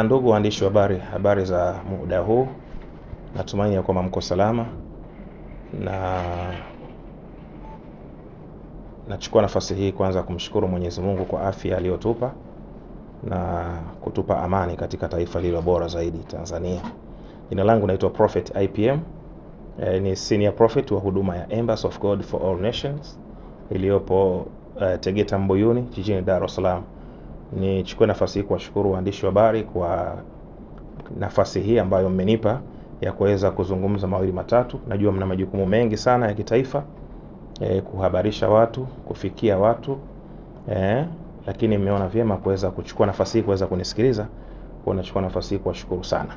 Ndugu waandishi wa habari za muda huu, natumaini ya kwamba mko salama, na nachukua nafasi hii kwanza kumshukuru Mwenyezi Mungu kwa afya aliyotupa na kutupa amani katika taifa lililo bora zaidi, Tanzania. Jina langu naitwa Prophet IPM, ni senior prophet wa huduma ya Embassy of God for All Nations iliyopo Tegeta Mbuyuni jijini Dar es Salaam. Nichukue nafasi hii kuwashukuru waandishi wa habari kwa nafasi hii ambayo mmenipa ya kuweza kuzungumza mawili matatu. Najua mna majukumu mengi sana ya kitaifa, kuhabarisha watu, kufikia watu, lakini mmeona vyema kuweza kuchukua nafasi hii kuweza kunisikiliza. Kwa nachukua nafasi hii kuwashukuru sana.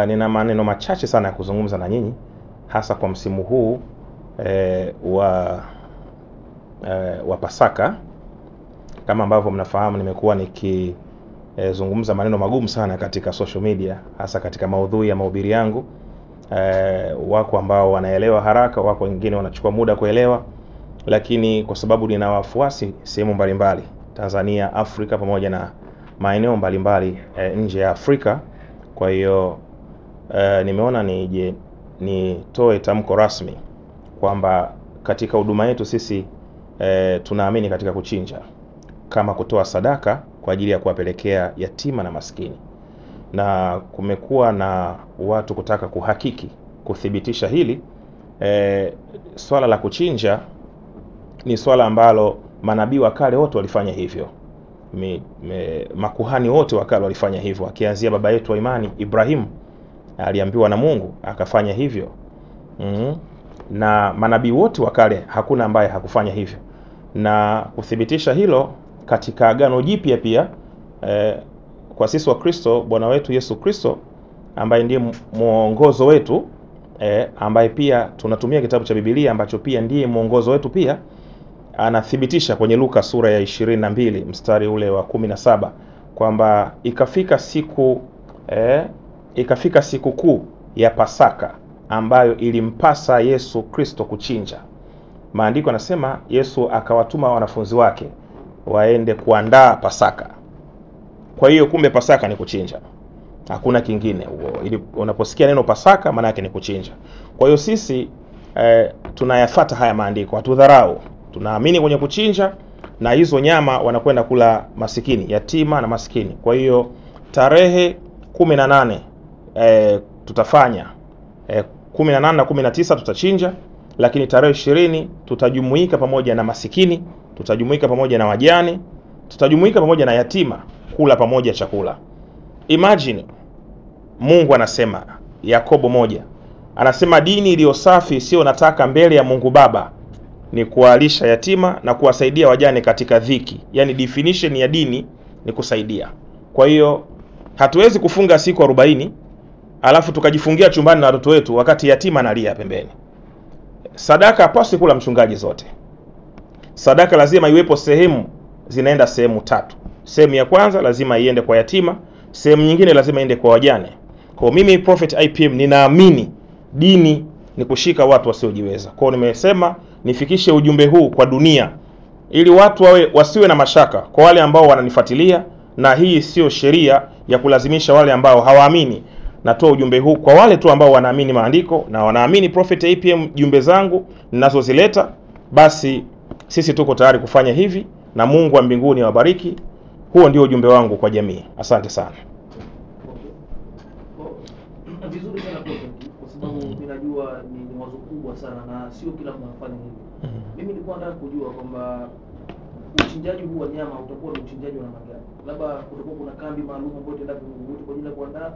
Nina maneno machache sana ya kuzungumza na nyinyi, hasa kwa msimu huu wa Pasaka. Kama ambavyo mnafahamu, nimekuwa nikizungumza maneno magumu sana katika social media, hasa katika maudhui ya mahubiri yangu. Wako ambao wanaelewa haraka, wako wengine wanachukua muda kuelewa, lakini kwa sababu nina wafuasi sehemu mbalimbali Tanzania, Afrika pamoja na maeneo mbalimbali nje ya Afrika, kwa hiyo nimeona nitoe tamko rasmi kwamba katika huduma yetu sisi tunaamini katika kuchinja kama kutoa sadaka kwa ajili ya kuwapelekea yatima na maskini. Na kumekuwa na watu kutaka kuhakiki, kuthibitisha hili. Swala la kuchinja ni swala ambalo manabii wa kale wote walifanya hivyo. Makuhani wote wa kale walifanya hivyo, akianzia baba yetu wa imani Ibrahim aliambiwa na Mungu akafanya hivyo. Na manabii wote wa kale hakuna ambaye hakufanya hivyo. Na kuthibitisha hilo katika Agano Jipya pia, kwa sisi wa Kristo, Bwana wetu Yesu Kristo ambaye ndiye mwongozo wetu, ambaye pia tunatumia kitabu cha Biblia ambacho pia ndiye mwongozo wetu pia, anathibitisha kwenye Luka sura ya 22 mstari ule wa 17 kwamba ikafika siku kuu ya Pasaka ambayo ilimpasa Yesu Kristo kuchinja. Maandiko yanasema Yesu akawatuma wanafunzi wake waende kuandaa Pasaka. Kwa hiyo kumbe Pasaka ni kuchinja, hakuna kingine. Unaposikia neno Pasaka maana yake ni kuchinja. Kwa hiyo sisi tunayafuata haya maandiko, hatudharau. Tunaamini kwenye kuchinja, na hizo nyama wanakwenda kula masikini, yatima na masikini. Kwa hiyo tarehe 18 tutafanya 18 na 19 tutachinja, lakini tarehe 20 tutajumuika pamoja na masikini, tutajumuika pamoja na wajane, tutajumuika pamoja na yatima kula pamoja chakula. Imagine, Mungu anasema, Yakobo 1 anasema dini iliyo safi sio nataka mbele ya Mungu Baba ni kuwalisha yatima na kuwasaidia wajane katika dhiki. Yani definition ya dini ni kusaidia. Kwa hiyo hatuwezi kufunga siku 40 alafu tukajifungia chumbani na watoto wetu wakati yatima analia pembeni. Sadaka hapaswi kula mchungaji zote. Sadaka lazima iwepo sehemu, zinaenda sehemu 3. Sehemu ya kwanza lazima iende kwa yatima, sehemu nyingine lazima iende kwa wajane. Kwa mimi Prophet IPM ninaamini dini ni kushika watu wasiojiweza. Kwa nimesema nifikishe ujumbe huu kwa dunia ili watu wasiwe na mashaka, kwa wale ambao wananifuatilia, na hii sio sheria ya kulazimisha wale ambao hawaamini. Natoa ujumbe huu kwa wale tu ambao wanaamini maandiko na wanaamini Prophet IPM jumbe zangu ninazozileta. Basi sisi tuko tayari kufanya hivi, na Mungu wa mbinguni awabariki. Huo ndio ujumbe wangu kwa jamii. Asante sana. Vizuri sana kwa sababu ninajua ni wazo kubwa sana na sio kila mtu anafanya hivi. Mimi nilikuwa nataka kujua kwamba uchinjaji huu wa nyama utakuwa ni uchinjaji wa namna gani? Labda kutakuwa kuna kambi maalum ambayo itaenda kwa ajili ya kuandaa,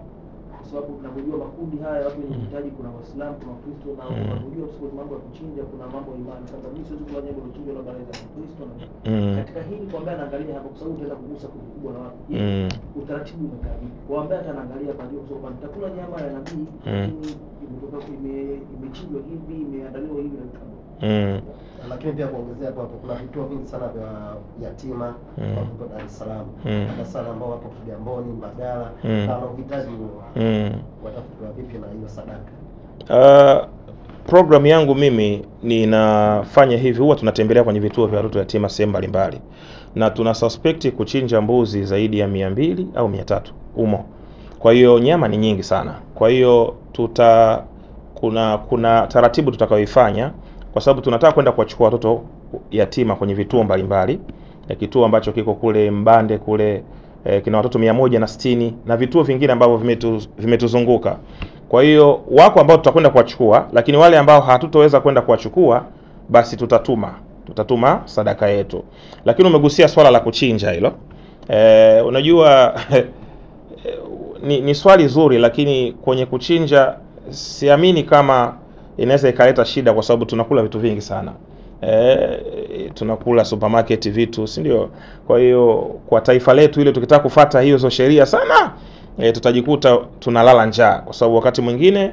kwa sababu tunajua makundi haya watu wenye uhitaji, kuna Waislamu, kuna Wakristo, na tunajua kwa mambo ya kuchinja kuna mambo ya imani. Sasa mimi siwezi kula nyama iliyochinjwa labda na Kristo na katika hili kwa ambaye anaangalia hapo, kwa sababu utaenda kugusa kundi kubwa la watu. Utaratibu umekaa vipi kwa ambaye anaangalia kwa hiyo, kwa sababu nitakula nyama ya nabii lakini imetoka imechinjwa hivi, imeandaliwa hivi na kitu. Lakini pia kuongezea hapo, kuna vituo vingi sana vya yatima kwa Dar es Salaam, hata sana ambao wapo Kigamboni, Mbagala, na uhitaji watafutwa vipi na hiyo sadaka? program yangu mimi ninafanya hivi, huwa tunatembelea kwenye vituo vya watoto yatima sehemu mbalimbali, na tuna suspect kuchinja mbuzi zaidi ya 200 au 300 umo. Kwa hiyo nyama ni nyingi sana. Kwa hiyo kuna taratibu tutakayoifanya, kwa sababu tunataka kwenda kuwachukua watoto yatima kwenye vituo mbalimbali. Kituo ambacho kiko kule Mbande kule kina watoto 160 na vituo vingine ambavyo vimetuzunguka. Kwa hiyo wako ambao tutakwenda kuwachukua, lakini wale ambao hatutoweza kwenda kuwachukua basi tutatuma sadaka yetu. Lakini umegusia swala la kuchinja hilo. Unajua ni swali zuri, lakini kwenye kuchinja siamini kama inaweza ikaleta shida, kwa sababu tunakula vitu vingi sana. Tunakula supermarket vitu, si ndio? Kwa hiyo kwa taifa letu ile tukitaka kufuata hizo sheria sana, tutajikuta tunalala njaa, kwa sababu wakati mwingine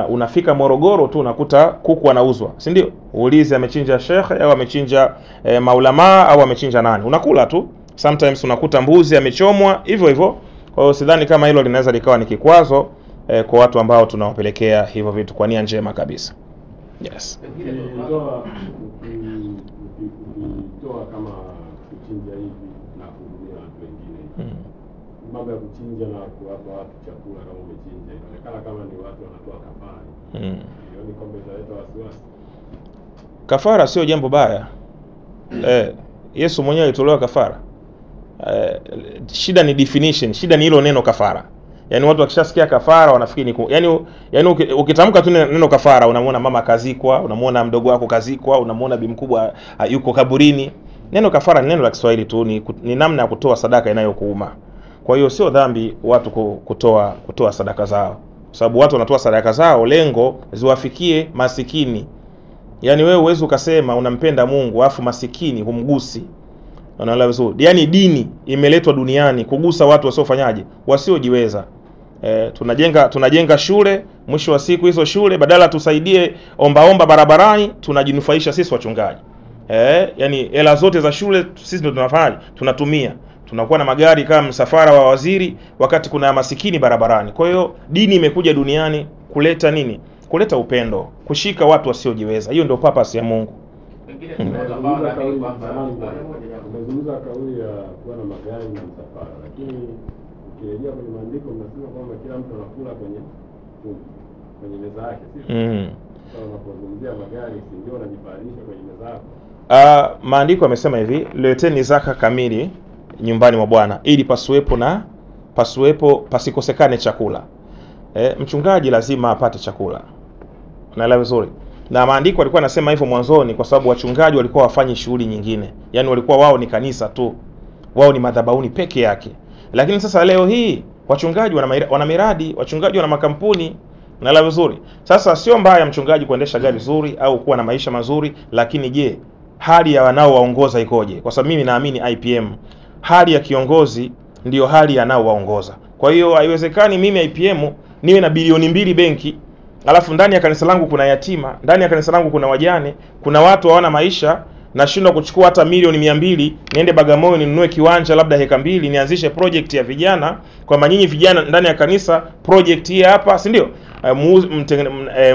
unafika Morogoro tu unakuta kuku anauzwa, si ndio? Uulize amechinja shekhe au amechinja maulama au amechinja nani, unakula tu. Sometimes unakuta mbuzi amechomwa hivyo hivyo. Kwa hiyo sidhani kama hilo linaweza likawa ni kikwazo kwa watu ambao tunawapelekea hivyo vitu kwa nia njema kabisa. Yes. Ukitoa kama kuchinja hivi na kuhudumia watu wengine, mambo ya kuchinja na kuwapa watu chakula kama umechinja, inaonekana kama ni watu wanatoa kafara. Ni kwamba italeta wasiwasi. Kafara sio jambo baya. Yesu mwenyewe alitolewa kafara. Shida ni definition, shida ni hilo neno kafara. Yaani watu wakishasikia kafara wanafikiri ni yani ukitamka tu neno kafara unamuona mama kazikwa, unamuona mdogo wako kazikwa, unamuona bi mkubwa yuko kaburini. Neno kafara ni neno la Kiswahili tu, ni namna ya kutoa sadaka inayokuuma. Kwa hiyo sio dhambi watu kutoa sadaka zao, kwa sababu watu wanatoa sadaka zao lengo ziwafikie masikini. Yaani wewe uweze ukasema unampenda Mungu afu masikini humgusi. Unaelewa vizuri? Yaani dini imeletwa duniani kugusa watu wasiofanyaje, wasiojiweza. Tunajenga shule, mwisho wa siku hizo shule badala tusaidie omba barabarani, tunajinufaisha sisi wachungaji. Yaani hela zote za shule sisi ndio tunafanyaje, tunatumia. Tunakuwa na magari kama msafara wa waziri wakati kuna masikini barabarani. Kwa hiyo dini imekuja duniani kuleta nini? Kuleta upendo, kushika watu wasiojiweza. Hiyo ndio purpose ya Mungu. Umezungumza kauli ya kuwa na magari na msafara, lakini ukirejea kwenye maandiko mnasema kwamba kila mtu anakula kwenye meza yake, sio? Sasa unapozungumzia magari, si ndio unajifananisha kwenye meza yako? Maandiko yamesema hivi, leteni zaka kamili nyumbani mwa Bwana ili pasikosekane chakula. Mchungaji lazima apate chakula. Unaelewa vizuri? Na maandiko walikuwa nasema hivyo mwanzoni kwa sababu wachungaji walikuwa wafanyi shughuli nyingine. Yaani walikuwa wao ni kanisa tu. Wao ni madhabahuni peke yake. Lakini sasa leo hii wachungaji wana miradi, wachungaji wana makampuni. Unaelewa vizuri? Sasa sio mbaya mchungaji kuendesha gari zuri au kuwa na maisha mazuri, lakini je, hali ya wanaowaongoza ikoje? Kwa sababu mimi naamini IPM, hali ya kiongozi ndio hali anaowaongoza. Kwa hiyo haiwezekani mimi IPM niwe na bilioni 2 benki, alafu ndani ya kanisa langu kuna yatima, ndani ya kanisa langu kuna wajane, kuna watu hawana maisha, nashindwa kuchukua hata milioni 200 niende Bagamoyo ninunue kiwanja labda heka 2 nianzishe project ya vijana, kwa nyinyi vijana ndani ya kanisa project hii hapa, si ndio?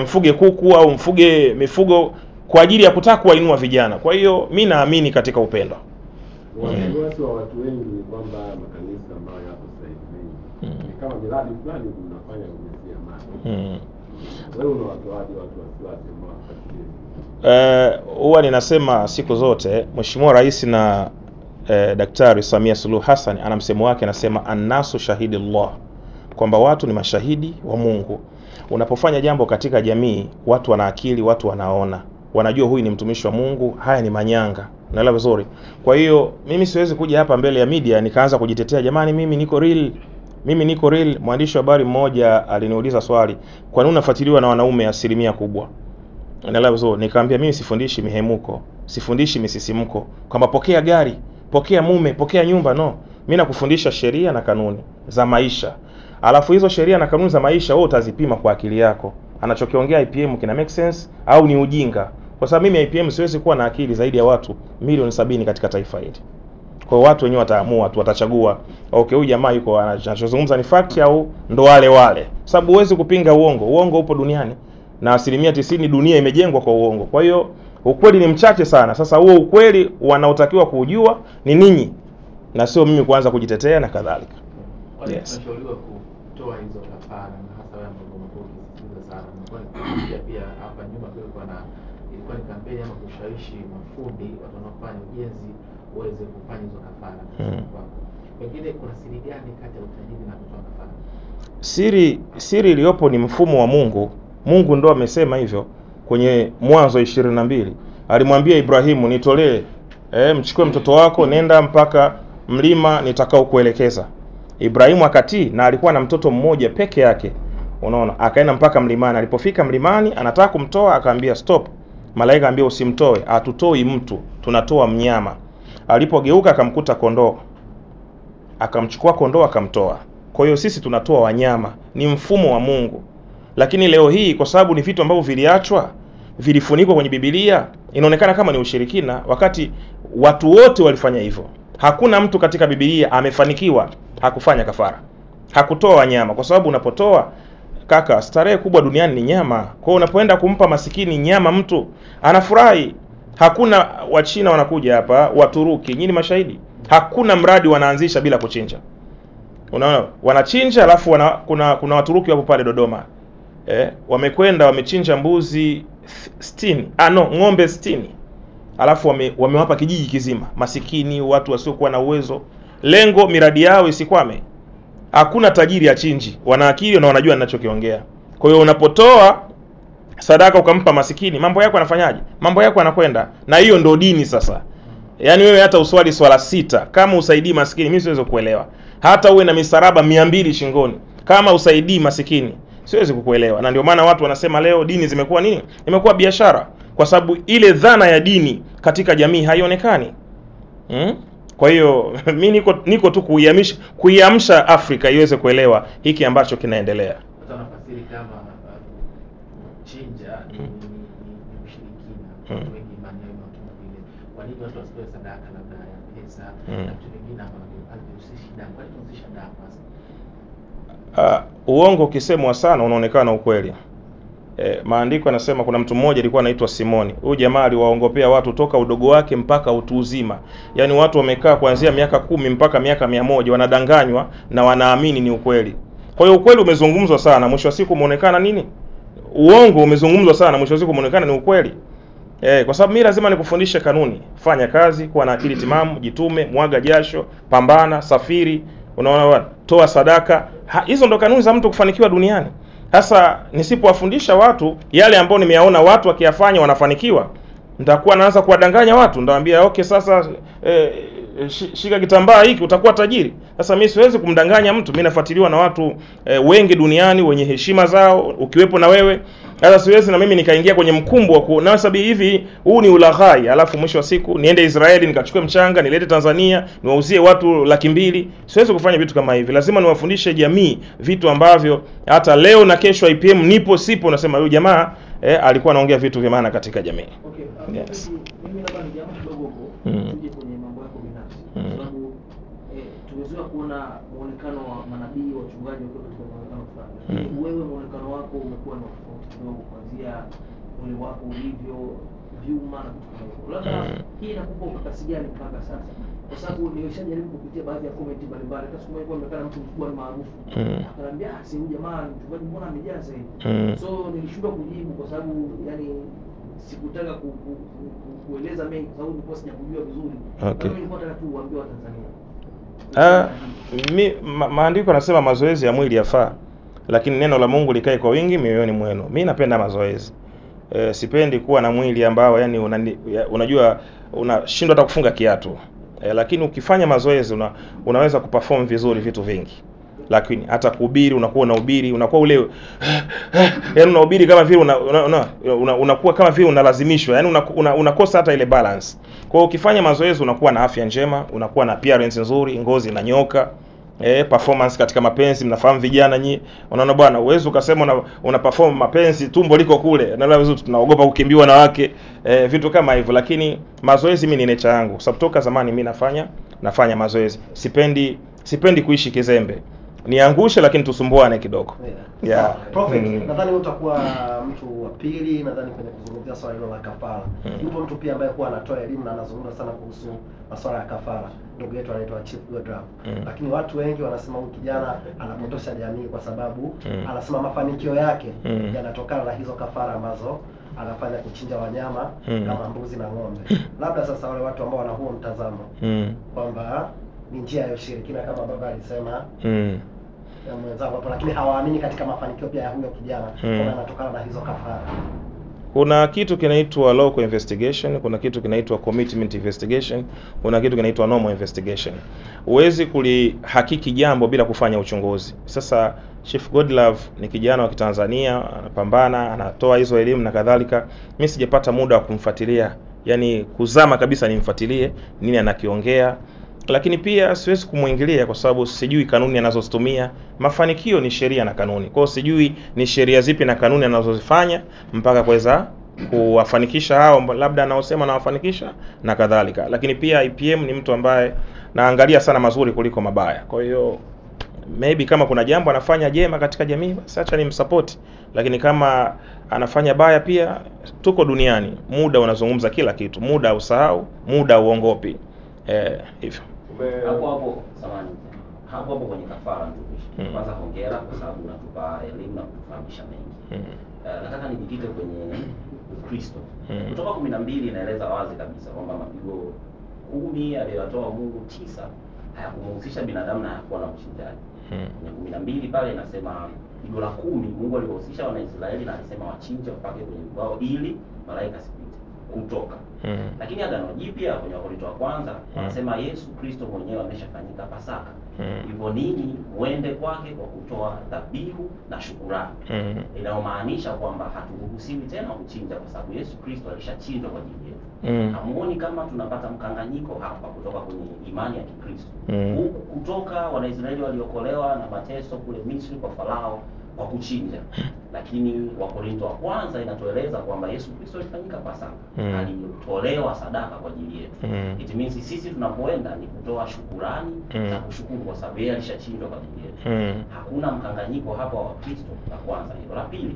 Mfuge kuku au mfuge mifugo kwa ajili ya kutaka kuwainua vijana. Kwa hiyo mimi naamini katika upendo. Wasiwasi wa watu wengi ni kwamba makanisa ambayo yapo sasa hivi ni kama miradi fulani tunafanya ujasiriamali. Wewe unawatoaje watu wasiwasi ambao huwa ninasema siku zote Mheshimiwa Rais na Daktari Samia Suluhu Hassan ana msemo wake, anasema annasu shahidullah, kwamba watu ni mashahidi wa Mungu. Unapofanya jambo katika jamii, watu wana akili, watu wanaona, wanajua huyu ni mtumishi wa Mungu, haya ni manyanga. Unaelewa vizuri? Kwa hiyo mimi siwezi kuja hapa mbele ya media nikaanza kujitetea, jamani mimi niko real. Mwandishi wa habari mmoja aliniuliza swali, kwa nini unafuatiliwa na wanaume asilimia kubwa? Unaelewa vizuri? Nikamwambia mimi sifundishi mihemuko, sifundishi misisimko, kwamba pokea gari, pokea mume, pokea nyumba, no. Mimi nakufundisha sheria na kanuni za maisha. Alafu hizo sheria na kanuni za maisha wewe utazipima kwa akili yako. Anachokiongea IPM kina make sense au ni ujinga? Kwa sababu mimi IPM siwezi kuwa na akili zaidi ya watu milioni 70 katika taifa hili. Kwa hiyo watu wenyewe wataamua tu, watachagua okay, huyu jamaa yuko anachozungumza ni fact au ndo wale. Sababu huwezi kupinga uongo. Uongo upo duniani. na 90% dunia imejengwa kwa uongo. Kwa hiyo ukweli ni mchache sana. Sasa huo ukweli wanaotakiwa kujua ni ninyi na sio mimi kuanza kujitetea na kadhalika. Yes. Tunashauriwa kutoa hizo kafara na hasa wale ambao wamekuwa wakisisitiza sana. Pia hapa nyuma ilikuwa ni kampeni ama kushawishi mafundi watu wanaofanya ujenzi waweze kufanya hizo kafara. Pengine kuna siri gani kati ya utajiri na kutoa kafara? Siri iliyopo ni mfumo wa Mungu. Mungu ndo amesema hivyo kwenye Mwanzo 22. Alimwambia Ibrahimu, nitolee mchukue mtoto wako, nenda mpaka mlima nitakao kuelekeza. Ibrahimu akatii, na alikuwa na mtoto mmoja peke yake. Unaona, akaenda mpaka mlimani. Alipofika mlimani anataka kumtoa, akaambia stop. Malaika ambia usimtoe, hatutoi mtu, tunatoa mnyama. Alipogeuka akamkuta kondoo. Akamchukua kondoo akamtoa. Kwa hiyo sisi tunatoa wanyama, ni mfumo wa Mungu. Lakini leo hii kwa sababu ni vitu ambavyo viliachwa, vilifunikwa kwenye Biblia, inaonekana kama ni ushirikina, wakati watu wote walifanya hivyo. Hakuna mtu katika Biblia amefanikiwa hakufanya kafara, hakutoa wanyama, kwa sababu unapotoa kaka, starehe kubwa duniani ni nyama. Kwa hiyo unapoenda kumpa masikini nyama, mtu anafurahi. Hakuna Wachina wanakuja hapa, Waturuki, nyinyi mashahidi, hakuna mradi wanaanzisha bila kuchinja. Unaona, wanachinja alafu kuna Waturuki wapo pale Dodoma. Wamekwenda wamechinja mbuzi 60, ng'ombe 60. Alafu wamewapa kijiji kizima, masikini, watu wasiokuwa na uwezo. Lengo miradi yao isikwame. Hakuna tajiri achinji, wana akili na wanajua ninachokiongea. Kwa hiyo unapotoa sadaka ukampa masikini, mambo yako yanafanyaje? Mambo yako yanakwenda. Na hiyo ndio dini sasa. Yaani wewe hata uswali swala 6 kama usaidii masikini, mimi siwezi kuelewa. Hata uwe na misaraba 200 shingoni, kama usaidii masikini, siwezi kukuelewa. Na ndio maana watu wanasema leo dini zimekuwa nini? Imekuwa biashara, kwa sababu ile dhana ya dini katika jamii haionekani. Kwa hiyo mimi niko tu kuiamsha Afrika iweze kuelewa hiki ambacho kinaendelea. Hata nafasiri kama chinja ni ushirikina. Watu wengi imani yao inatuma vile. Kwa nini watu wasitoe sadaka labda ya pesa na vitu vingine ambavyo havihusishi damu? Kwa nini tunahusisha damu hasa? Uongo ukisemwa sana unaonekana ukweli. Maandiko yanasema kuna mtu mmoja alikuwa anaitwa Simoni. Huyu jamaa aliwaongopea watu toka udogo wake mpaka utu uzima. Yaani watu wamekaa kuanzia miaka 10 mpaka miaka 100 wanadanganywa na wanaamini ni ukweli. Kwa hiyo ukweli umezungumzwa sana, mwisho wa siku umeonekana nini? Uongo umezungumzwa sana, mwisho wa siku umeonekana ni ukweli. Kwa sababu mimi lazima nikufundishe kanuni. Fanya kazi, kuwa na akili timamu, jitume, mwaga jasho, pambana, safiri, unaona, toa sadaka. Hizo ndo kanuni za mtu kufanikiwa duniani. Sasa nisipowafundisha watu yale ambao nimeyaona watu wakiyafanya wanafanikiwa, nitakuwa naanza kuwadanganya watu. Ndawaambia okay, sasa shika kitambaa hiki utakuwa tajiri. Sasa mimi siwezi kumdanganya mtu. Mimi nafuatiliwa na watu wengi duniani wenye heshima zao, ukiwepo na wewe. Sasa siwezi na mimi nikaingia kwenye mkumbo wa na sababu hivi huu ni ulaghai, alafu mwisho wa siku niende Israeli nikachukue mchanga nilete Tanzania niwauzie watu 200,000. Siwezi kufanya vitu kama hivi. Lazima niwafundishe jamii vitu ambavyo hata leo na kesho IPM nipo sipo nasema huyu jamaa alikuwa anaongea vitu vya maana katika jamii. Okay, yes. Mimi labda ni jambo kidogo huko tuje kwenye mambo yako binafsi. Kwa sababu tumezoea kuona muonekano wa manabii, wachungaji wakiwa katika muonekano fulani. Wewe muonekano wako umekuwa na tofauti kidogo kuanzia mwili wako ulivyo, vyuma na vitu kama hivyo. Labda hii inakupa ukakasi gani mpaka sasa? Kwa sababu nimeshajaribu kupitia baadhi ya comment mbalimbali. Hata siku moja kuonekana mtu mkubwa ni maarufu. Akaniambia si huyu jamaa mchungaji mbona amejaza hivi? So nilishindwa kujibu kwa sababu yani sikutaka kueleza mengi kwa sababu nilikuwa sijakujua vizuri. Mimi nilikuwa nataka tu uambie wa Tanzania. Maandiko yanasema mazoezi ya mwili yafaa, lakini neno la Mungu likae kwa wingi mioyoni mwenu. Mimi napenda mazoezi. Sipendi kuwa na mwili ambao yani unajua unashindwa hata kufunga kiatu. Lakini ukifanya mazoezi unaweza kuperform vizuri vitu vingi. Lakini hata kuhubiri unakuwa unahubiri, unakuwa ule yani unahubiri kama vile unakuwa kama vile unalazimishwa, yani unakosa hata ile balance. Kwa hiyo ukifanya mazoezi unakuwa na afya njema, unakuwa na appearance nzuri, ngozi inanyoka. Performance katika mapenzi, mnafahamu vijana nyinyi, unaona bwana, uwezo ukasema una perform mapenzi tumbo liko kule, na lazima tunaogopa kukimbiwa na wake, vitu kama hivyo. Lakini mazoezi mimi ni nature yangu, sababu toka zamani mimi nafanya mazoezi. Sipendi kuishi kizembe. niangushe lakini tusumbuane kidogo. Yeah. Prophet, nadhani utakuwa mtu wa pili nadhani kwenye kuzungumzia swala hilo la kafara. Yupo mtu pia ambaye kwa anatoa elimu na anazungumza sana kuhusu masuala ya kafara. Ndugu yetu anaitwa Chief Godlove. Lakini watu wengi wanasema huyu kijana anapotosha jamii kwa sababu anasema mafanikio yake yanatokana na hizo kafara ambazo anafanya kuchinja wanyama kama mbuzi na ng'ombe. Labda sasa wale watu ambao wana huo mtazamo kwamba ni njia ya ushirikina kama baba alisema ya mwenzangu hapo, lakini hawaamini katika mafanikio pia ya huyo kijana kwa anatokana na hizo kafara. Kuna kitu kinaitwa local investigation, kuna kitu kinaitwa commitment investigation, kuna kitu kinaitwa normal investigation. Huwezi kulihakiki jambo bila kufanya uchunguzi. Sasa Chief Godlove ni kijana wa Kitanzania, anapambana, anatoa hizo elimu na kadhalika. Mimi sijapata muda wa kumfuatilia, yani kuzama kabisa nimfuatilie nini anakiongea. Lakini pia siwezi kumuingilia kwa sababu sijui kanuni anazozitumia. Mafanikio ni sheria na kanuni. Kwa hiyo sijui ni sheria zipi na kanuni anazozifanya mpaka kuweza kuwafanikisha hao labda anaosema na wafanikisha na kadhalika. Lakini pia IPM ni mtu ambaye naangalia sana mazuri kuliko mabaya. Kwa hiyo maybe kama kuna jambo anafanya jema katika jamii, basi acha nimsupport. Lakini kama anafanya baya pia, tuko duniani, muda unazungumza kila kitu, muda usahau, muda uongopi. Hivyo. Hapo kwenye kafara ndugu. Kwanza hongera kwa sababu unatupa elimu na kutufahamisha mengi. Nataka nijikite kwenye Ukristo. Kutoka 12 inaeleza wazi kabisa kwamba mapigo 10 aliyotoa Mungu 9 hayakumhusisha binadamu na hakuwa na mchinjaji. Kwenye 12 pale inasema pigo la 10 Mungu aliwahusisha Wanaisraeli na alisema wachinje wapake kwenye ubao ili malaika sipite. Kutoka. Lakini Agano Jipya kwenye Wakorintho wa kwanza wanasema Yesu Kristo mwenyewe ameshafanyika Pasaka. Hivyo ninyi muende kwake kwa kutoa dhabihu na shukrani. Inamaanisha kwamba haturuhusiwi tena kuchinja kwa sababu Yesu Kristo alishachinjwa kwa ajili yetu. Hamuoni kama tunapata mkanganyiko hapa kutoka kwenye imani ya Kikristo. Huku kutoka Wanaisraeli waliokolewa na mateso kule Misri kwa Farao kwa kuchinja. Lakini Wakorintho wa kwanza inatueleza kwamba Yesu Kristo alifanyika Pasaka. Alitolewa sadaka kwa ajili yetu. It means sisi tunapoenda ni kutoa shukrani na kushukuru kwa sababu yeye alishachinjwa kwa ajili yetu. Hakuna mkanganyiko hapa wa Kristo. La kwanza hilo. La pili,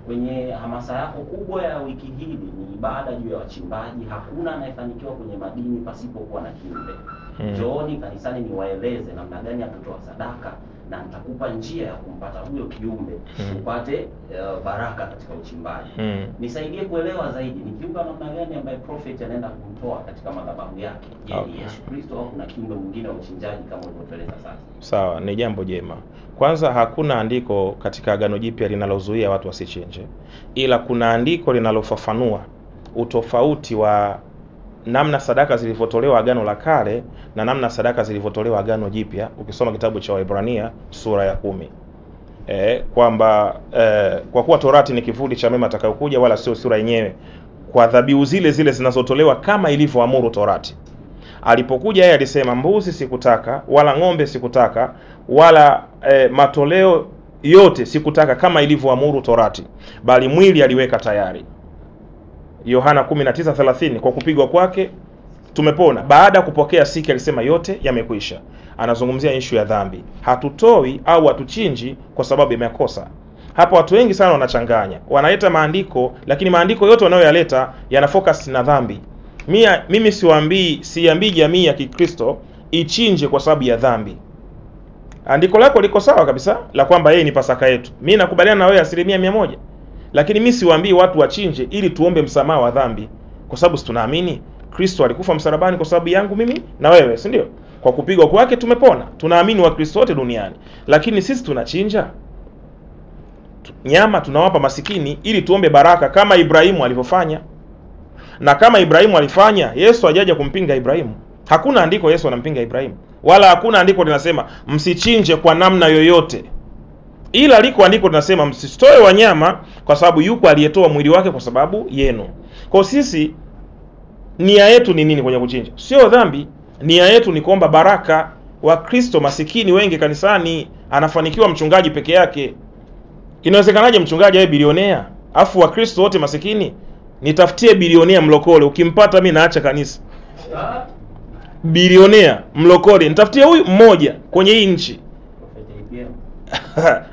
kwenye hamasa yako kubwa ya wiki hili ni ibada juu ya wachimbaji. Hakuna anayefanikiwa kwenye madini pasipokuwa na kiumbe. Njooni kanisani niwaeleze namna gani ya kutoa sadaka na nitakupa njia ya kumpata huyo kiumbe upate baraka katika uchimbaji. Nisaidie kuelewa zaidi ni kiumbe namna gani ambaye prophet anaenda kumtoa katika madhabahu yake. Je, ni Yesu Kristo au kuna kiumbe mwingine wa uchinjaji kama ulivyoeleza sasa? Sawa, ni jambo jema. Kwanza hakuna andiko katika Agano Jipya linalozuia watu wasichinje, ila kuna andiko linalofafanua utofauti wa namna sadaka zilivyotolewa Agano la Kale na namna sadaka zilivyotolewa Agano Jipya. Ukisoma kitabu cha Waebrania sura ya 10. Kwamba kwa kuwa Torati ni kivuli cha mema atakayokuja wala sio sura yenyewe, kwa dhabihu zile zile zinazotolewa kama ilivyoamuru Torati. Alipokuja yeye alisema mbuzi sikutaka wala ng'ombe sikutaka wala matoleo yote sikutaka kama ilivyoamuru Torati, bali mwili aliweka tayari. Yohana 19:30, kwa kupigwa kwake tumepona. Baada ya kupokea siki alisema yote yamekwisha. Anazungumzia issue ya dhambi. Hatutoi au hatuchinji kwa sababu ya makosa. Hapa watu wengi sana wanachanganya. Wanaleta maandiko lakini maandiko yote wanayoyaleta yana focus na dhambi. Mimi siambii jamii ya Kikristo ichinje kwa sababu ya dhambi. Andiko lako liko sawa kabisa la kwamba yeye ni Pasaka yetu. Mimi nakubaliana na wewe 100%. Lakini mimi siwaambii watu wachinje ili tuombe msamaha wa dhambi, kwa sababu tunaamini Kristo alikufa msalabani kwa sababu yangu mimi na wewe, si ndio? Kwa kupigwa kwake tumepona. Tunaamini wa Kristo wote duniani. Lakini sisi tunachinja nyama tunawapa masikini ili tuombe baraka kama Ibrahimu alivyofanya. Na kama Ibrahimu alifanya, Yesu hajaja kumpinga Ibrahimu. Hakuna andiko Yesu anampinga Ibrahimu. Wala hakuna andiko linasema msichinje kwa namna yoyote. Ila liko andiko linasema msitoe wanyama kwa sababu yuko aliyetoa mwili wake kwa sababu yenu. Kwa sisi nia yetu ni nini kwenye kuchinja? Sio dhambi. Nia yetu ni kuomba baraka. Wa Kristo masikini wengi kanisani, anafanikiwa mchungaji peke yake. Inawezekanaje mchungaji awe bilionea afu wa Kristo wote masikini? Nitafutie bilionea mlokole, ukimpata mimi naacha kanisa. Bilionea mlokole nitafutie huyu mmoja kwenye hii nchi. IPM.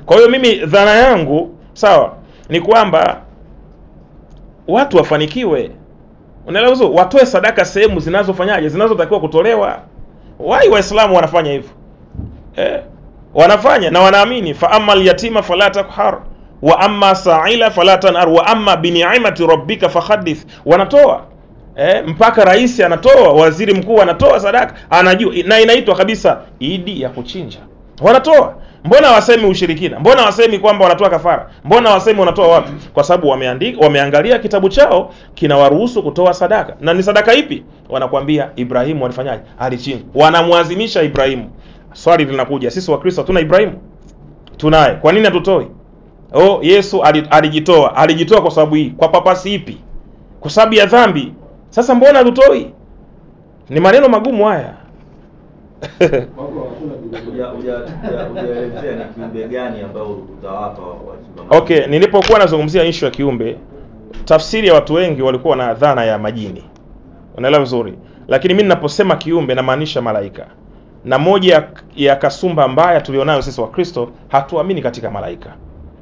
Kwa hiyo mimi dhana yangu sawa ni kwamba watu wafanikiwe. Unaelewa, watoe sadaka sehemu zinazofanyaje, zinazotakiwa kutolewa. Wai Waislamu wanafanya hivyo. Wanafanya na wanaamini fa ammal yatima fala takhar wa amma sa'ila fala tanar wa amma bi ni'mati rabbika fahaddith. Wanatoa mpaka rais anatoa, waziri mkuu anatoa sadaka, anajua na inaitwa kabisa idi ya kuchinja. Wanatoa. Mbona wasemi ushirikina? Mbona wasemi kwamba wanatoa kafara? Mbona wasemi wanatoa wapi? Kwa sababu wameangalia kitabu chao kinawaruhusu kutoa sadaka. Na ni sadaka ipi? Wanakuambia Ibrahimu alifanyaje? Alichinja. Wanamwazimisha Ibrahimu. Swali linakuja, sisi Wakristo tuna Ibrahimu? Tunaye. Kwa nini hatutoi? Yesu alijitoa. Alijitoa kwa sababu hii. Kwa papasi ipi? Kwa sababu ya dhambi. Sasa mbona hatutoi? Ni maneno magumu haya. Hujaelezea ni kiumbe gani ambao utawapa wachimba. Okay, nilipokuwa nazungumzia issue ya kiumbe, tafsiri ya watu wengi walikuwa na dhana ya majini. Unaelewa vizuri. Lakini mimi ninaposema kiumbe namaanisha malaika. Na moja ya kasumba mbaya tulionayo sisi Wakristo, hatuamini katika malaika.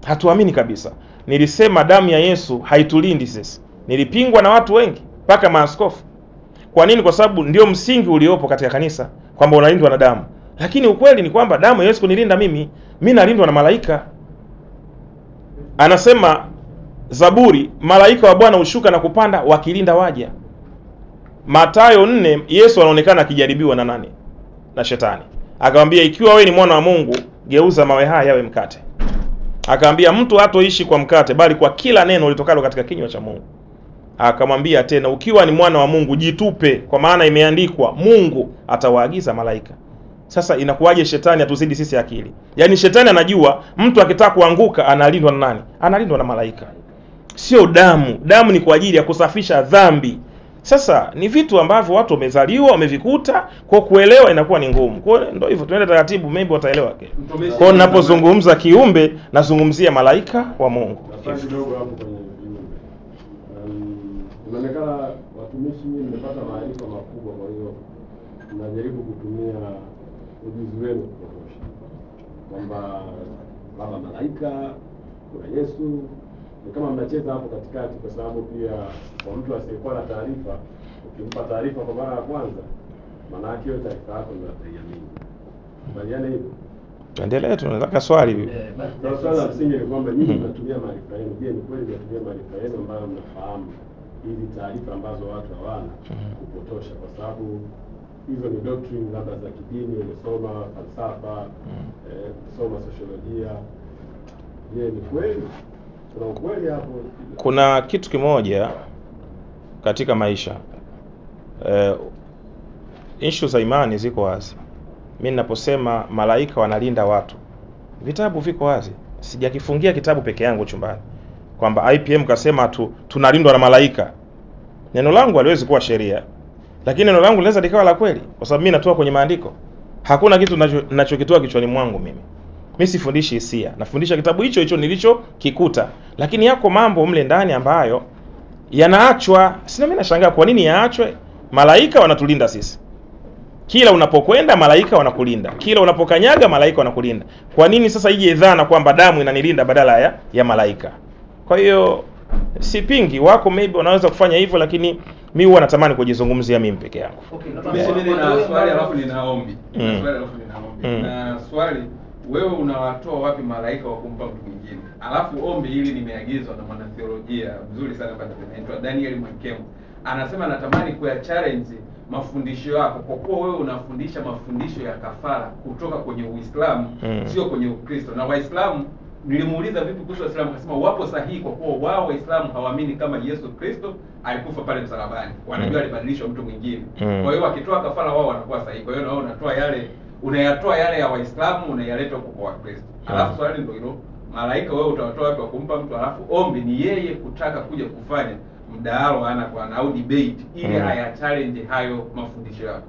Hatuamini kabisa. Nilisema damu ya Yesu haitulindi sisi. Nilipingwa na watu wengi, mpaka maaskofu. Kwa nini? Kwa sababu ndio msingi uliopo katika kanisa kwamba unalindwa na damu. Lakini ukweli ni kwamba damu ya Yesu kunilinda mimi nalindwa na malaika. Anasema Zaburi, malaika wa Bwana hushuka na kupanda wakilinda waja. Mathayo 4, Yesu anaonekana akijaribiwa na nani? Na shetani. Akamwambia, ikiwa wewe ni mwana wa Mungu, geuza mawe haya yawe mkate. Akamwambia, mtu hatoishi kwa mkate bali kwa kila neno litokalo katika kinywa cha Mungu. Akamwambia tena, ukiwa ni mwana wa Mungu jitupe, kwa maana imeandikwa, Mungu atawaagiza malaika. Sasa inakuwaje shetani atuzidi sisi akili? Yaani shetani anajua mtu akitaka kuanguka analindwa na nani? Analindwa na malaika. Sio damu. Damu ni kwa ajili ya kusafisha dhambi. Sasa ni vitu ambavyo watu wamezaliwa wamevikuta, kwa kuelewa inakuwa ni ngumu. Kwa hiyo ndio hivyo, tuende taratibu, maybe wataelewa. Kwa hiyo ninapozungumza kiumbe nazungumzia malaika wa Mungu. Nafasi kidogo hapo kwenye viumbe. Inaonekana watumishi mmepata maarifa makubwa, kwa hiyo mnajaribu kutumia ujuzi wenu kutosha. Kwamba baba malaika, kuna Yesu, ni kama mnacheza hapo katikati, kwa sababu pia kwa mtu asiyekuwa na taarifa, ukimpa taarifa kwa mara ya kwanza, maana yake hiyo taarifa yako ndio ataiamini. Baliana hivyo. Tuendelee, tunataka swali. Swali la msingi ni kwamba nyinyi mnatumia maarifa yenu. Je, ni kweli mnatumia maarifa yenu ambayo mnafahamu hizi taarifa ambazo watu hawana kupotosha? Kwa sababu hizo ni doctrine labda za kidini, umesoma falsafa, umesoma sosiolojia. Je, ni kweli? Kuna ukweli hapo? Kuna kitu kimoja katika maisha, issue za imani ziko wazi. Mimi ninaposema malaika wanalinda watu, vitabu viko wazi. Sijakifungia kitabu peke yangu chumbani kwamba IPM kasema tunalindwa na malaika. Neno langu haliwezi kuwa sheria, lakini neno langu linaweza likawa la kweli, kwa sababu mimi natoa kwenye maandiko. Hakuna kitu ninachokitoa kichwani mwangu mimi. Mimi sifundishi hisia, nafundisha kitabu hicho nilichokikuta. Lakini yako mambo mle ndani ambayo yanaachwa. Sina, mimi nashangaa kwa nini yaachwe. Malaika wanatulinda sisi. Kila unapokwenda malaika wanakulinda. Kila unapokanyaga malaika wanakulinda. Kwa nini sasa ije dhana kwamba damu inanilinda badala ya malaika? Kwa hiyo sipingi, wako maybe wanaweza kufanya hivyo, lakini mimi huwa natamani kujizungumzia mimi peke yangu. Mimi nina swali alafu nina ombi. Na swali, wewe unawatoa wapi malaika wa kumpa mtu mwingine? Alafu ombi hili nimeagizwa na mwanatheolojia mzuri sana hapa anaitwa Daniel Mwankemu. Anasema natamani kuya challenge mafundisho yako, kwa kuwa wewe unafundisha mafundisho ya kafara kutoka kwenye Uislamu, sio kwenye Ukristo. Na Waislamu nilimuuliza vipi kuhusu Waislamu, akasema wapo sahihi, kwa kuwa wao Waislamu hawaamini kama Yesu Kristo alikufa pale msalabani. Wanajua alibadilishwa mtu mwingine. Kwa hiyo wakitoa kafara wao wanakuwa sahihi. Kwa hiyo na wewe unatoa unayatoa yale ya Waislamu unayaleta huko kwa Wakristo. Alafu swali ndio hilo, malaika wewe utawatoa wapi kumpa mtu? Alafu ombi ni yeye kutaka kuja kufanya mdahalo ana kwa au debate ili haya challenge hayo mafundisho yako.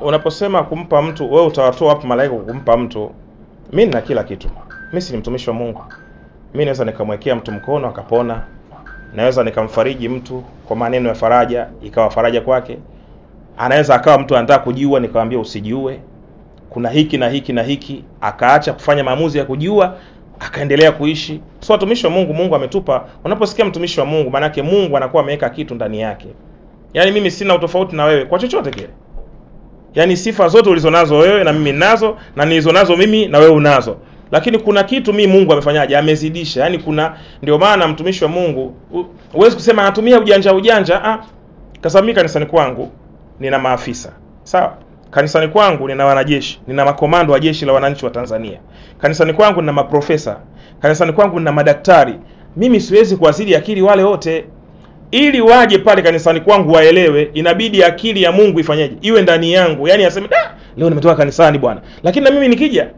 Unaposema kumpa mtu, wewe utawatoa wapi malaika kumpa mtu? Mimi nina kila kitu. Mimi si mtumishi wa Mungu. Mimi naweza nikamwekea mtu mkono akapona. Naweza nikamfariji mtu kwa maneno ya faraja ikawa faraja kwake. Anaweza akawa mtu anataka kujiua nikamwambia usijiue. kuna hiki na hiki na hiki, akaacha kufanya maamuzi ya kujua, akaendelea kuishi. So watumishi wa Mungu ametupa, unaposikia mtumishi wa Mungu maana yake Mungu anakuwa ameweka kitu ndani yake. Yaani mimi sina utofauti na wewe kwa chochote kile. Yaani sifa zote ulizonazo wewe na mimi ninazo, na nilizonazo mimi na wewe unazo. Lakini kuna kitu mimi Mungu amefanyaje? Amezidisha. Yaani ndio maana mtumishi wa Mungu huwezi kusema anatumia ujanja. Kwa sababu mimi kanisani kwangu nina maafisa. Sawa? Kanisani kwangu nina wanajeshi, nina makomando wa jeshi la wananchi wa Tanzania. Kanisani kwangu nina maprofesa. Kanisani kwangu nina madaktari. Mimi siwezi kuwazidi akili wale wote. Ili waje pale kanisani kwangu waelewe, inabidi akili ya Mungu ifanyaje? Iwe ndani yangu. Yaani aseme, leo nimetoka kanisani bwana. Lakini na mimi nikija,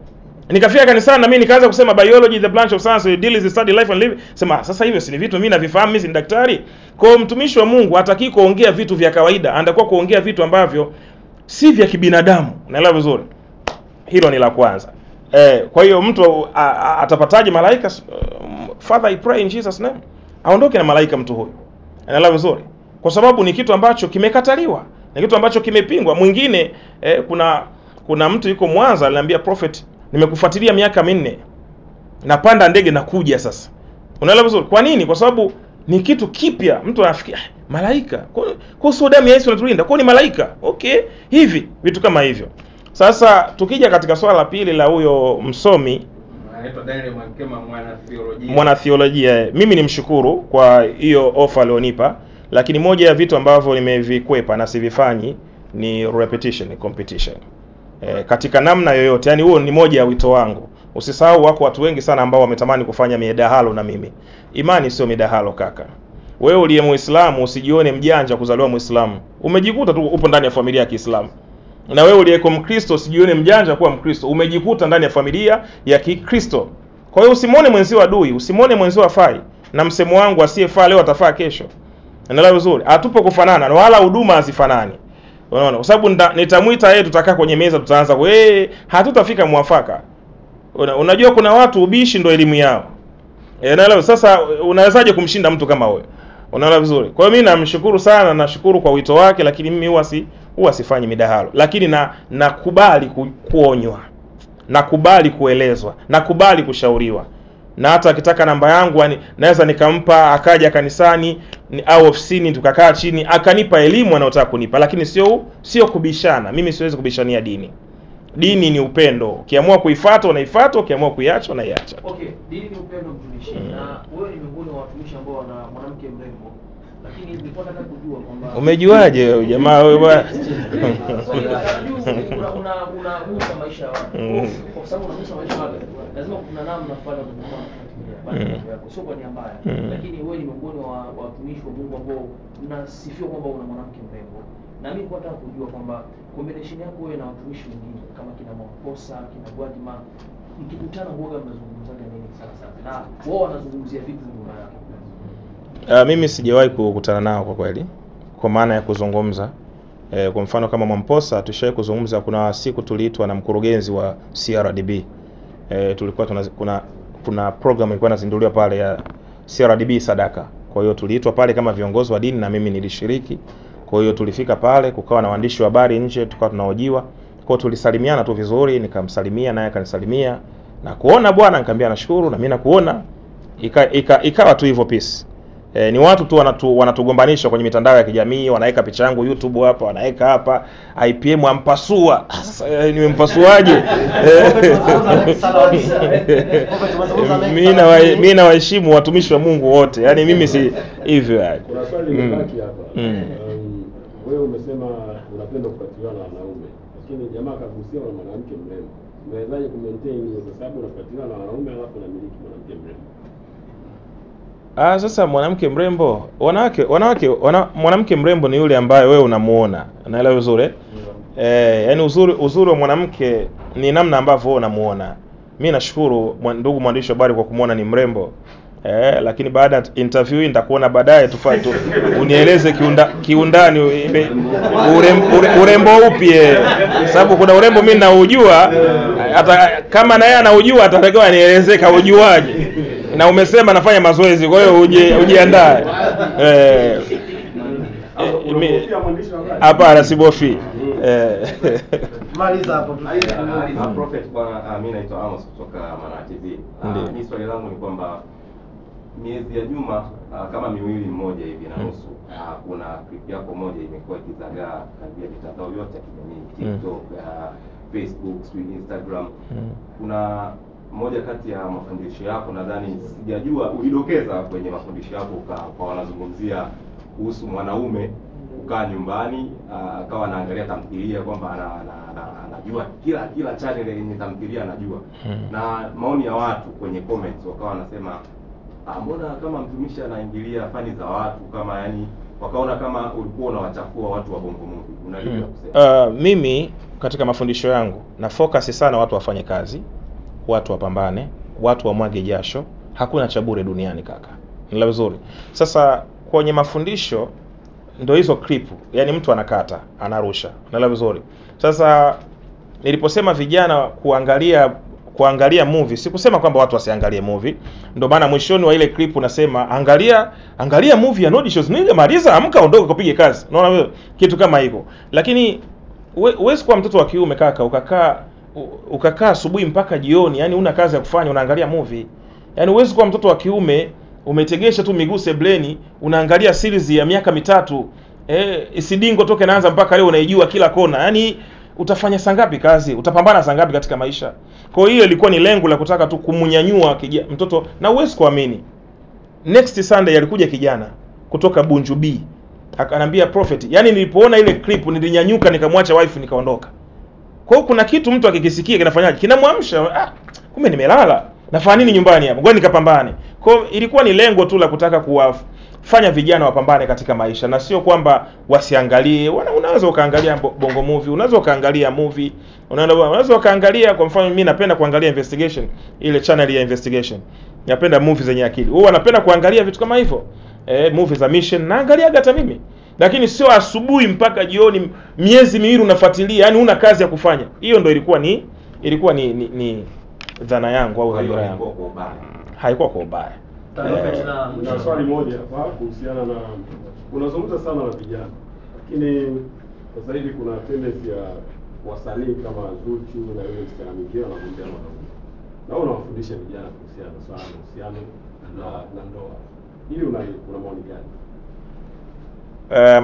nikafika kanisani na mimi nikaanza kusema biology is the branch of science, deals with study life and live. Sema sasa hivyo si ni vitu mimi navifahamu, mimi si daktari. Kwa hiyo mtumishi wa Mungu hataki kuongea vitu vya kawaida, anatakiwa kuongea vitu ambavyo si vya kibinadamu. Unaelewa vizuri? Hilo ni la kwanza. Kwa hiyo mtu atapataje malaika? Father, I pray in Jesus name, aondoke na malaika mtu huyo. Unaelewa vizuri? Kwa sababu ni kitu ambacho kimekataliwa, ni kitu ambacho kimepingwa. Mwingine kuna mtu yuko Mwanza ananiambia, prophet, nimekufuatilia miaka 4. Napanda ndege na kuja sasa. Unaelewa vizuri? Kwa nini? Kwa sababu ni kitu kipya. Mtu anafikia malaika. Kwa sababu damu ya Yesu inatulinda. Kwa ni malaika. Okay, hivi vitu kama hivyo. Sasa tukija katika swala la pili la huyo msomi anaitwa Daniel Mwankema, mwanatheolojia. Mimi nimshukuru kwa hiyo offer alionipa, lakini moja ya vitu ambavyo nimevikwepa na sivifanyi ni repetition, competition. Katika namna yoyote. Yaani huo ni moja ya wito wangu. Usisahau wako watu wengi sana ambao wametamani kufanya midahalo na mimi. Imani sio midahalo kaka. Wewe uliye Muislamu usijione mjanja kuzaliwa Muislamu. Umejikuta tu upo ndani ya familia ya Kiislamu. Na wewe uliyeko Mkristo usijione mjanja kuwa Mkristo. Umejikuta ndani ya familia ya Kikristo. Kwa hiyo usimwone mwenzio adui, usimwone mwenzio afai. Na msemo wangu asiyefaa leo atafaa kesho. Unaelewa vizuri? Hatupo kufanana na wala huduma hazifanani. Unaona? Kwa sababu nitamuita yeye, tutakaa kwenye meza, tutaanza hatutafika mwafaka. Unajua kuna watu ubishi ndio elimu yao. Unaelewa? Sasa unawezaje kumshinda mtu kama wewe? Unaelewa vizuri? Kwa hiyo mimi namshukuru sana, nashukuru kwa wito wake, lakini mimi huwa sifanyi midahalo. Lakini nakubali kuonywa. Nakubali kuelezwa, nakubali kushauriwa. Na hata akitaka namba yangu naweza nikampa, akaja kanisani au ofisini tukakaa chini akanipa elimu anayotaka kunipa, lakini sio kubishana. Mimi siwezi kubishania dini. Dini ni upendo. Ukiamua kuifuata unaifuata, ukiamua kuiacha unaiacha. Okay, dini ni upendo mtumishi. Na wewe ni miongoni mwa watumishi ambao wana mwanamke mrembo. Lakini nilikuwa nataka kujua kwamba umejuaje jamaa wewe bwana? Unagusa maisha ya watu. Kwa sababu unagusa maisha ya watu, lazima kuna namna fulani unakuwa sio kwa nia mbaya. Lakini wewe ni miongoni wa watumishi wa Mungu ambao mnasifiwa kwamba una mwanamke mrembo. Na mimi nilikuwa nataka kujua kwamba combination yako wewe na watumishi wengine kama kina Mwamposa, kina Gwadima, mkikutana huwa mnazungumzia nini sana? Na wao wanazungumzia vipi nyuma yako? Mimi sijawahi kukutana nao kwa kweli, kwa maana ya kuzungumza. Kwa mfano kama Mwamposa tushawahi kuzungumza. Kuna siku tuliitwa na mkurugenzi wa CRDB. Tulikuwa kuna program ilikuwa inazinduliwa pale ya CRDB Sadaka. Kwa hiyo tuliitwa pale kama viongozi wa dini na mimi nilishiriki. Kwa hiyo tulifika pale, kukawa na waandishi wa habari nje, tukawa tunahojiwa. Kwa hiyo tulisalimiana tu vizuri, nikamsalimia naye akanisalimia. Na kuona bwana, nikamwambia nashukuru na mimi nakuona. Ikawa tu hivyo peace. Ni watu tu wanatugombanisha kwenye mitandao ya kijamii, wanaweka picha yangu YouTube hapa, wanaweka hapa IPM ampasua. Sasa nimempasuaje? Mimi nawaheshimu watumishi wa Mungu wote. Yaani mimi si hivyo yani. Kuna swali limebaki hapa. Wewe umesema unapenda kufuatiliwa na wanaume. Lakini jamaa akagusia na mwanamke mrembo. Unawezaje kumaintain hiyo kwa sababu unafuatiliwa na wanaume alafu unamiliki mwanamke mrembo? Sasa mwanamke mrembo, mwanamke mrembo ni yule ambaye wewe unamuona. Unaelewa vizuri? Yaani uzuri wa mwanamke ni namna ambavyo wewe unamuona. Mimi nashukuru ndugu mwandishi wa habari kwa kumuona ni mrembo. Lakini baada ya interview hii nitakuona baadaye tufanye unieleze kiundani urembo upi, sababu kuna urembo mimi naujua, hata kama na yeye anaujua atatakiwa anielezee kaujuaje. Na umesema nafanya mazoezi, kwa hiyo ujiandae. Unamwambia mwandishi wa habari? Hapana, sibofi. Maliza hapo. Prophet bwana, mimi naitwa Amos kutoka Mana TV. Ni swali langu ni kwamba miezi ya nyuma kama miwili mmoja hivi na nusu, kuna clip yako moja imekuwa ikizagaa karibia mitandao yote ya kijamii, TikTok, Facebook, Instagram. Kuna moja kati ya mafundisho yako, nadhani sijajua, ulidokeza kwenye mafundisho yako kwa wanazungumzia kuhusu mwanaume kukaa nyumbani akawa anaangalia tamthilia, kwamba anajua kila channel yenye tamthilia anajua. Na maoni ya watu kwenye comments wakawa wanasema mbona kama mtumishi anaingilia fani za watu, kama yani wakaona kama ulikuwa unawachafua watu wa Bongo Movie. Unalipi kusema? Mimi katika mafundisho yangu na focus sana watu wafanye kazi, watu wapambane, watu wamwage jasho. Hakuna cha bure duniani kaka. Ni vizuri. Sasa kwenye mafundisho ndio hizo clip, yani mtu anakata, anarusha. Ni vizuri. Sasa niliposema vijana kuangalia movie, sikusema kwamba watu wasiangalie movie. Ndio maana mwishoni wa ile clip unasema angalia movie ya Nodi Shows, maliza, amka, ondoka, kupige kazi. Unaona wewe kitu kama hivyo. Lakini huwezi kuwa mtoto wa kiume kaka ukakaa asubuhi mpaka jioni, yani una kazi ya kufanya, unaangalia movie. Yani huwezi kuwa mtoto wa kiume umetegesha tu miguu sebleni unaangalia series ya miaka 3. Isidingo toke naanza mpaka leo unaijua kila kona. Yani utafanya sangapi kazi? Utapambana sangapi katika maisha? Kwa hiyo ilikuwa ni lengo la kutaka tu kumunyanyua mtoto. Na uwezi kuamini, next Sunday alikuja kijana kutoka Bunju B akanambia Prophet, yani nilipoona ile clip nilinyanyuka nikamwacha wife nikaondoka. Kwa hiyo kuna kitu mtu akikisikia kinafanyaje? Kinamwamsha, kumbe nimelala, nafanya nini nyumbani hapa? Ngoja nikapambane. Kwa hiyo ilikuwa ni lengo tu la kutaka kuwafanya vijana wapambane katika maisha, na sio kwamba wasiangalie. Unaweza ukaangalia Bongo Movie, unaweza ukaangalia movie, unaweza ukaangalia, kwa mfano mimi napenda kuangalia investigation, ile channel ya investigation. Napenda movie zenye akili. Wewe unapenda kuangalia vitu kama hivyo? Movie za mission naangalia hata mimi. Lakini sio asubuhi mpaka jioni miezi miwili unafuatilia, yani una kazi ya kufanya. Hiyo ndio ilikuwa ni dhana yangu au hadhira yangu. Haikuwa kwa ubaya. Na swali moja hapa kuhusiana na, unazungumza sana na vijana, lakini sasa hivi kuna tendency ya wasanii kama Zuchu na yule msichana mwingine wanagombea wanaume. Na unawafundisha vijana kuhusiana na swala la uhusiano na ndoa. Hili una maoni gani?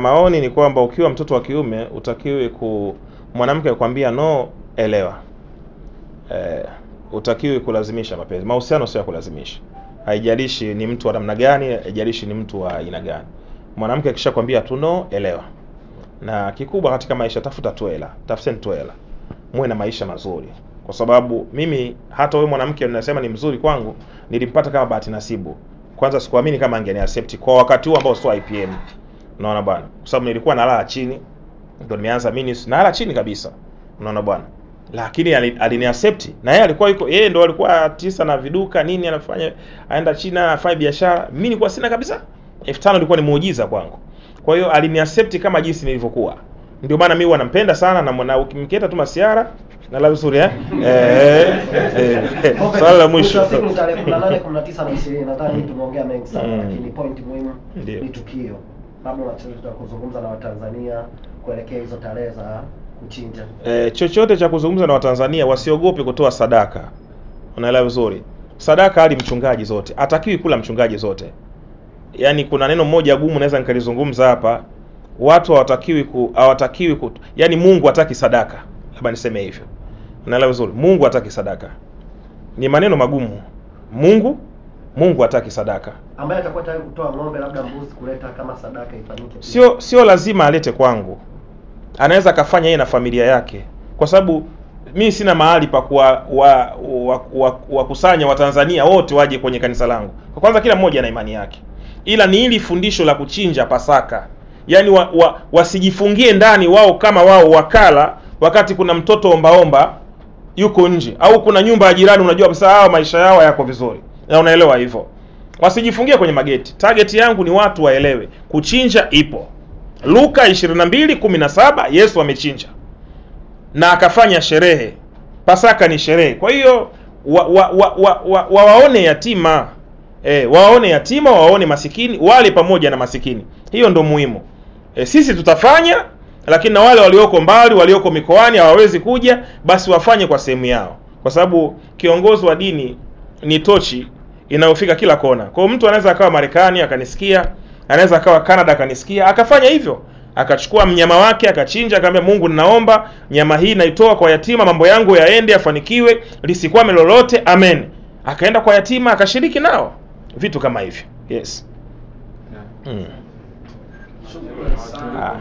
Maoni ni kwamba ukiwa mtoto wa kiume utakiwe mwanamke akwambia no, elewa. Utakiwe kulazimisha mapenzi. Mahusiano sio ya kulazimisha. Haijalishi ni mtu wa namna gani, haijalishi ni mtu wa aina gani. Mwanamke akishakwambia tu no, elewa. Na kikubwa katika maisha, tafuta tu hela. Tafuteni tu hela. Muwe na maisha mazuri. Kwa sababu mimi hata wewe mwanamke unasema ni mzuri kwangu, nilimpata kama bahati nasibu. Kwanza sikuamini kama angeni accept kwa wakati huu ambao sio IPM. Unaona bwana? Kwa sababu nilikuwa nalala chini. Ndio nimeanza mimi nalala chini kabisa. Unaona bwana? Lakini aliniaccept, na yeye alikuwa yeye ndo alikuwa tisa na viduka nini anafanya, aenda China afanye biashara. Mimi nilikuwa sina kabisa. 5000 ilikuwa ni muujiza kwangu. Kwa hiyo aliniaccept kama jinsi nilivyokuwa. Ndio maana mimi huwa nampenda sana, na ukimketa tu masiara na la vizuri swala la mwisho. Siku tarehe 18, 19 na 20 nadhani tumeongea mengi sana, lakini point muhimu ni tukio. Labda tunataka kuzungumza na Watanzania kuelekea hizo tarehe za kuchinja. Chochote cha kuzungumza na Watanzania, wasiogope kutoa sadaka. Unaelewa vizuri? Sadaka hadi mchungaji zote. Hatakiwi kula mchungaji zote. Yaani kuna neno moja gumu naweza nikalizungumza hapa. Watu hawatakiwi yaani Mungu hataki sadaka. Labda niseme hivyo. Unaelewa vizuri? Mungu hataki sadaka. Ni maneno magumu. Mungu hataki sadaka. Ambaye atakuwa tayari kutoa ng'ombe labda mbuzi kuleta kama sadaka ifanyike. Sio lazima alete kwangu. Anaweza kafanya yeye na familia yake. Kwa sababu mimi sina mahali pa kuwakusanya Watanzania wote waje kwenye kanisa langu. Kwa kwanza kila mmoja ana imani yake. Ila ni hili fundisho la kuchinja Pasaka. Yaani wasijifungie ndani wao kama wao wakala wakati kuna mtoto ombaomba yuko nje, au kuna nyumba ya jirani unajua kabisa hao maisha yao yako vizuri. Na unaelewa hivyo. Wasijifungie kwenye mageti. Target yangu ni watu waelewe kuchinja ipo. Luka 22:17 Yesu amechinja na akafanya sherehe. Pasaka ni sherehe. Kwa hiyo waone yatima. Waone yatima, waone masikini, wale pamoja na masikini. Hiyo ndo muhimu. Sisi tutafanya, lakini na wale walioko mbali, walioko mikoani hawawezi kuja, basi wafanye kwa sehemu yao, kwa sababu kiongozi wa dini ni tochi inayofika kila kona. Kwa hiyo mtu anaweza akawa Marekani akanisikia, anaweza akawa Canada akanisikia, akafanya hivyo, akachukua mnyama wake akachinja, akamwambia Mungu, ninaomba nyama hii naitoa kwa yatima, mambo yangu yaende yafanikiwe, lisikwame lolote, amen. Akaenda kwa yatima akashiriki nao vitu kama hivyo. Yes. Shukrani sana.